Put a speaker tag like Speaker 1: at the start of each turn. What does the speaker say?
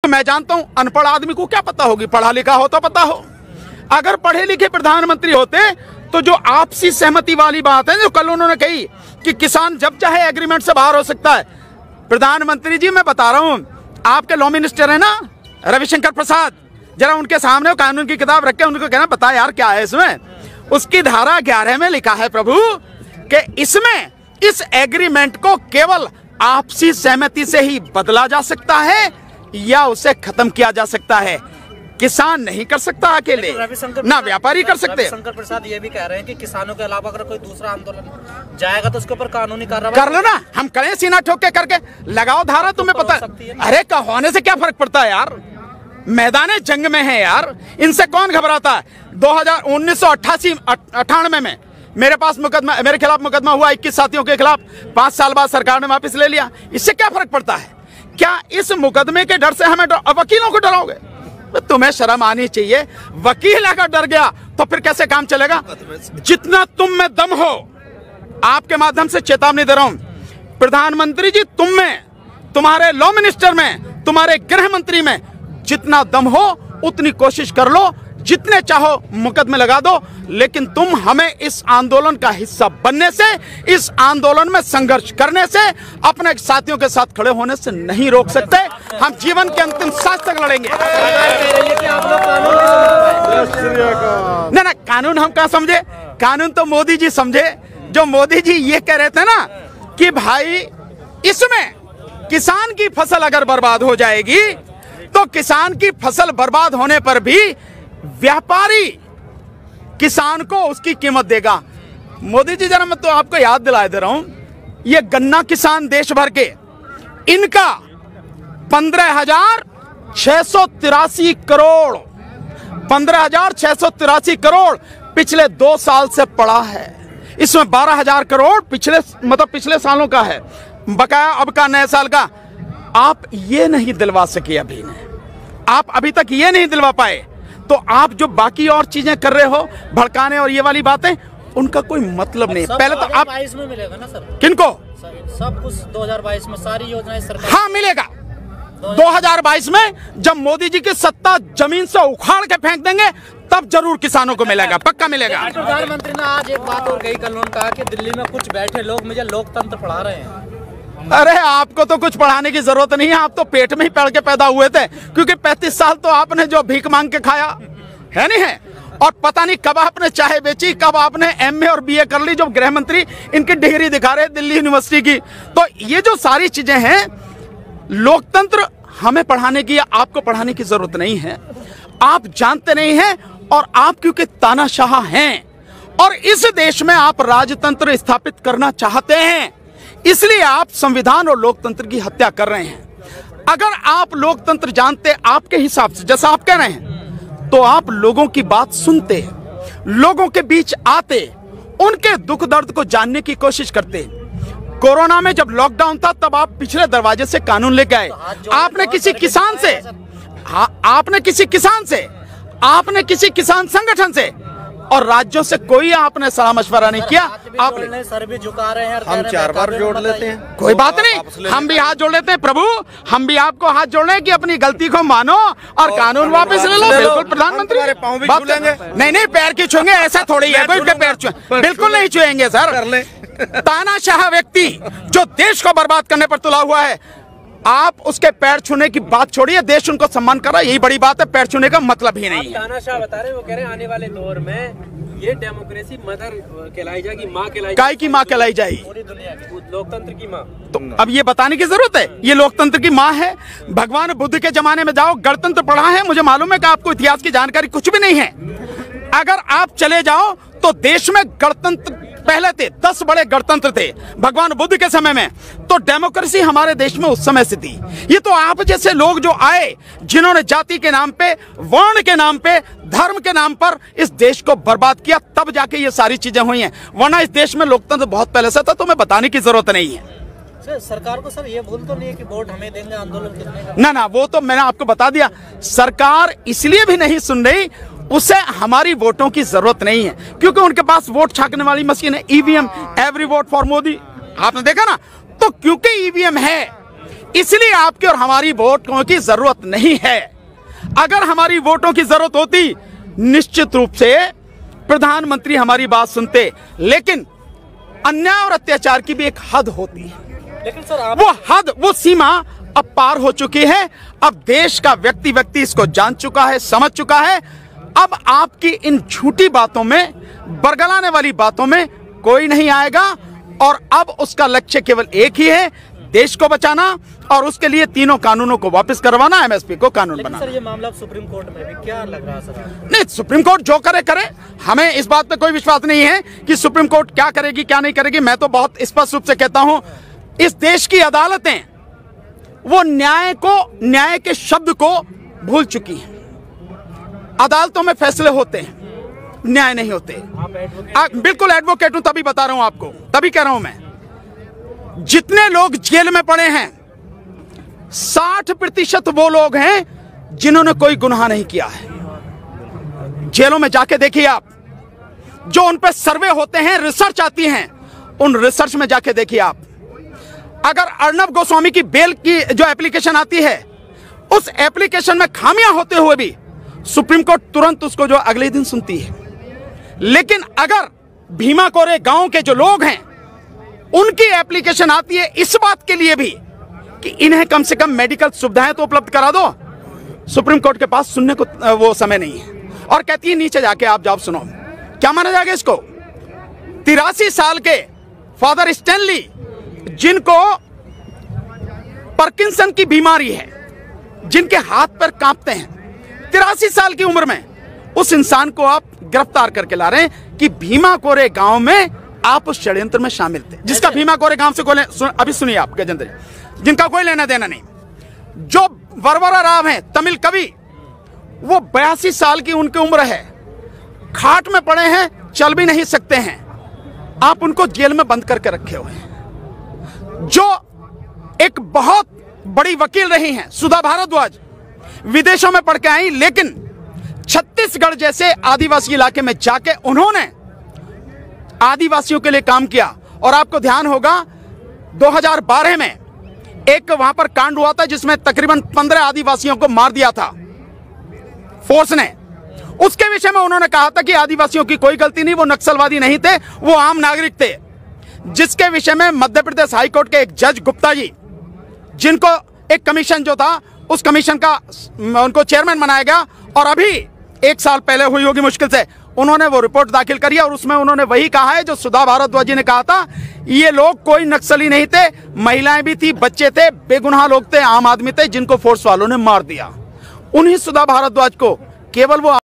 Speaker 1: मैं जानता हूं अनपढ़ आदमी को क्या पता होगी, पढ़ा लिखा हो तो पता हो। अगर पढ़े लिखे प्रधानमंत्री होते तो जो आपसी सहमति वाली बात है जो कल उन्होंने कही कि किसान जब चाहे एग्रीमेंट से बाहर हो सकता है। प्रधानमंत्री जी मैं बता रहा हूं, आपके लॉ मिनिस्टर है ना रविशंकर प्रसाद, जरा उनके सामने कानून की किताब रख के उनको कहना बता यार क्या है इसमें। उसकी धारा 11 में लिखा है प्रभु कि इसमें इस एग्रीमेंट को केवल आपसी सहमति से ही बदला जा सकता है या उसे खत्म किया जा सकता है। किसान नहीं कर सकता अकेले, ना व्यापारी कर सकते।
Speaker 2: रविशंकर प्रसाद ये भी कह रहे हैं कि किसानों के अलावा अगर कोई दूसरा आंदोलन जाएगा तो उसके ऊपर कानूनी कार्रवाई
Speaker 1: कर लो ना, हम करें सीना ठोक के करके लगाओ धारा, तुम्हें पता अरे होने से क्या फर्क पड़ता है यार, मैदान जंग में है यार, इनसे कौन घबराता है। 1998 में मेरे पास मुकदमा, मेरे खिलाफ मुकदमा हुआ 21 साथियों के खिलाफ, 5 साल बाद सरकार ने वापस ले लिया। इससे क्या फर्क पड़ता है? क्या इस मुकदमे के डर से हमें वकीलों को डराओगे? तुम्हें शर्म आनी चाहिए। वकील अगर डर गया तो फिर कैसे काम चलेगा? जितना तुम में दम हो, आपके माध्यम से चेतावनी दे रहा हूं, प्रधानमंत्री जी तुम में, तुम्हारे लॉ मिनिस्टर में, तुम्हारे गृह मंत्री में जितना दम हो उतनी कोशिश कर लो, जितने चाहो मुकदमे लगा दो, लेकिन तुम हमें इस आंदोलन का हिस्सा बनने से, इस आंदोलन में संघर्ष करने से, अपने साथियों के साथ खड़े होने से नहीं रोक सकते। हम जीवन के अंतिम सांस तक लड़ेंगे। ना कानून हम क्या समझे? कानून तो मोदी जी समझे। जो मोदी जी ये कह रहे थे ना कि भाई इसमें किसान की फसल अगर बर्बाद हो जाएगी तो किसान की फसल बर्बाद होने पर भी व्यापारी किसान को उसकी कीमत देगा। मोदी जी जरा मैं तो आपको याद दिला दे रहा हूं, ये गन्ना किसान देश भर के, इनका 15,683 करोड़ 15,683 करोड़ पिछले 2 साल से पड़ा है। इसमें 12,000 करोड़ पिछले सालों का है, बकाया अब का नए साल का। आप ये नहीं दिलवा सके अभी ने, आप अभी तक ये नहीं दिलवा पाए, तो आप जो बाकी और चीजें कर रहे हो, भड़काने और ये वाली बातें, उनका कोई मतलब नहीं। पहले तो आप
Speaker 2: 2022 में मिलेगा ना सर?
Speaker 1: किनको?
Speaker 2: सब कुछ 2022 में सारी योजनाएं सरकार,
Speaker 1: हाँ मिलेगा। 2022 में जब मोदी जी की सत्ता जमीन से उखाड़ के फेंक देंगे तब जरूर किसानों को मिलेगा, पक्का मिलेगा।
Speaker 2: प्रधानमंत्री ने आज एक बात और कही, कल उन्होंने कहा कि दिल्ली में कुछ बैठे लोग मुझे लोकतंत्र पढ़ा रहे हैं।
Speaker 1: अरे आपको तो कुछ पढ़ाने की जरूरत नहीं है, आप तो पेट में ही पढ़ के पैदा हुए थे, क्योंकि 35 साल तो आपने जो भीख मांग के खाया है नहीं है, और पता नहीं कब आपने चाय बेची, कब आपने MA और BA कर ली। जो गृह मंत्री इनकी डिग्री दिखा रहे दिल्ली यूनिवर्सिटी की। तो ये जो सारी चीजें हैं, लोकतंत्र हमें पढ़ाने की या आपको पढ़ाने की जरूरत नहीं है। आप जानते नहीं हैं, और आप क्योंकि तानाशाह हैं और इस देश में आप राजतंत्र स्थापित करना चाहते हैं, इसलिए आप संविधान और लोकतंत्र की हत्या कर रहे हैं। अगर आप लोकतंत्र जानते आपके हिसाब से, जैसा आप कह रहे हैं, तो आप लोगों की बात सुनते, लोगों के बीच आते, उनके दुख दर्द को जानने की कोशिश करते। कोरोना में जब लॉकडाउन था तब आप पिछले दरवाजे से कानून लेके आए। आपने किसी किसान से, आपने किसी किसान संगठन से और राज्यों से कोई आपने सलाह मशवरा नहीं किया। आपने
Speaker 2: सर भी झुका रहे हैं,
Speaker 3: हम 4 बार जोड़ लेते हैं,
Speaker 1: कोई बात नहीं, हम भी हाथ जोड़ लेते हैं। प्रभु हम भी आपको हाथ जोड़ रहे हैं कि अपनी गलती को मानो और कानून वापस ले लो। बिल्कुल प्रधानमंत्री, नहीं पैर की छुएंगे ऐसा थोड़ी है, पैर छुए बिल्कुल नहीं छुएंगे सर। तानाशाह व्यक्ति जो देश को बर्बाद करने पर तुला हुआ है, आप उसके पैर छूने की बात छोड़िए, देश उनको सम्मान कर रहा है, यही बड़ी बात है। पैर छूने का मतलब ही नहीं है।
Speaker 4: तानाशाह बता रहे हैं, वो कह रहे हैं आने वाले दौर में ये डेमोक्रेसी मदर कहलाई जाएगी, माँ कहलाई,
Speaker 1: काय की माँ कहलाई जाएगी,
Speaker 4: पूरी दुनिया की लोकतंत्र की माँ।
Speaker 1: तो अब ये बताने की जरूरत है, ये लोकतंत्र की माँ है। भगवान बुद्ध के जमाने में जाओ, गणतंत्र पढ़ा है, मुझे मालूम है कि आपको इतिहास की जानकारी कुछ भी नहीं है। अगर आप चले जाओ तो देश में गणतंत्र पहले थे, 10 बड़े गणतंत्र थे भगवान बुद्ध के समय में, तो डेमोक्रेसी हमारे देश में उस समय से थी। ये तो आप जैसे लोग जो आए, जिन्होंने जाति के नाम पे, वर्ण के नाम पे, धर्म के नाम पर इस देश को बर्बाद किया, तब जाके ये सारी चीजें हुई हैं। वरना इस देश में लोकतंत्र बहुत पहले से था, तुम्हें बताने की जरूरत नहीं है।
Speaker 2: सरकार को सर ये भूल तो नहीं है कि वोट हमें देंगे, आंदोलन कितने का?
Speaker 1: ना वो तो मैंने आपको बता दिया। सरकार इसलिए भी नहीं सुन रही, उसे हमारी वोटों की जरूरत नहीं है, क्योंकि उनके पास वोट छापने वाली मशीन है, EVM, every vote for Modi, आपने देखा ना। तो क्योंकि EVM है, इसलिए आपकी और हमारी वोटों की जरूरत नहीं है। अगर हमारी वोटों की जरूरत होती, निश्चित रूप से प्रधानमंत्री हमारी बात सुनते, लेकिन अन्याय और अत्याचार की भी एक हद होती है।
Speaker 2: लेकिन सर आप
Speaker 1: वो हद, वो सीमा अब पार हो चुकी है। अब देश का व्यक्ति इसको जान चुका है, समझ चुका है। अब आपकी इन झूठी बातों में, बरगलाने वाली बातों में कोई नहीं आएगा। और अब उसका लक्ष्य केवल एक ही है, देश को बचाना और उसके लिए तीनों कानूनों को वापस करवाना, एमएसपी को कानून
Speaker 2: लेकिन
Speaker 1: बनाना।
Speaker 2: सर ये मामला अब सुप्रीम कोर्ट में भी, क्या लग रहा है सर आपको?
Speaker 1: नहीं, सुप्रीम कोर्ट जो करे करे, हमें इस बात पे कोई विश्वास नहीं है कि सुप्रीम कोर्ट क्या करेगी क्या नहीं करेगी। मैं तो बहुत स्पष्ट रूप से कहता हूं, इस देश की अदालतें वो न्याय के शब्द को भूल चुकी हैं। अदालतों में फैसले होते हैं, न्याय नहीं होते। बिल्कुल एडवोकेट हूं, तभी बता रहा हूं आपको, तभी कह रहा हूं मैं। जितने लोग जेल में पड़े हैं, 60% वो लोग हैं जिन्होंने कोई गुनाह नहीं किया है। जेलों में जाके देखिए आप, जो उन पे सर्वे होते हैं, रिसर्च आती हैं, उन रिसर्च में जाके देखिए आप। अगर अर्नब गोस्वामी की बेल की जो एप्लीकेशन आती है, उस एप्लीकेशन में खामियां होते हुए भी सुप्रीम कोर्ट तुरंत उसको जो अगले दिन सुनती है। लेकिन अगर भीमा कोरे गांव के जो लोग हैं, उनकी एप्लीकेशन आती है इस बात के लिए भी कि इन्हें कम से कम मेडिकल सुविधाएं तो उपलब्ध करा दो, सुप्रीम कोर्ट के पास सुनने को वो समय नहीं है। और कहती है नीचे जाके आप जवाब सुनो। क्या माना जाएगा इसको? 83 साल के फादर स्टैनली, जिनको पार्किंसन की बीमारी है, जिनके हाथ पैर कांपते हैं, 83 साल की उम्र में उस इंसान को आप गिरफ्तार करके ला रहे हैं कि भीमा कोरे गांव में आप उस षड्यंत्र में शामिल थे, जिसका भीमा कोरे गांव से अभी सुनिए आप गजेंद्र, जिनका कोई लेना देना नहीं। जो वरवरा राव हैं, तमिल कवि, वो 82 साल की उनकी उम्र है, खाट में पड़े हैं, चल भी नहीं सकते हैं, आप उनको जेल में बंद करके रखे हुए हैं। जो एक बहुत बड़ी वकील रही हैं, सुधा भारद्वाज, विदेशों में पढ़ के आई, लेकिन छत्तीसगढ़ जैसे आदिवासी इलाके में जाके उन्होंने आदिवासियों के लिए काम किया। और आपको ध्यान होगा 2012 में एक वहां पर कांड हुआ था जिसमें तकरीबन 15 आदिवासियों को मार दिया था फोर्स ने। उसके विषय में उन्होंने कहा था कि आदिवासियों की कोई गलती नहीं, वो नक्सलवादी नहीं थे, वो आम नागरिक थे। जिसके विषय में मध्य प्रदेश हाईकोर्ट के एक जज गुप्ता जी, जिनको एक कमीशन जो था, उस कमीशन का उनको चेयरमैन बनाया गया, और अभी 1 साल पहले हुई होगी मुश्किल से, उन्होंने वो रिपोर्ट दाखिल करी और उसमें उन्होंने वही कहा है जो सुधा भारद्वाज जी ने कहा था। ये लोग कोई नक्सली नहीं थे, महिलाएं भी थी, बच्चे थे, बेगुनाह लोग थे, आम आदमी थे, जिनको फोर्स वालों ने मार दिया। उन्हीं सुधा भारद्वाज को केवल वो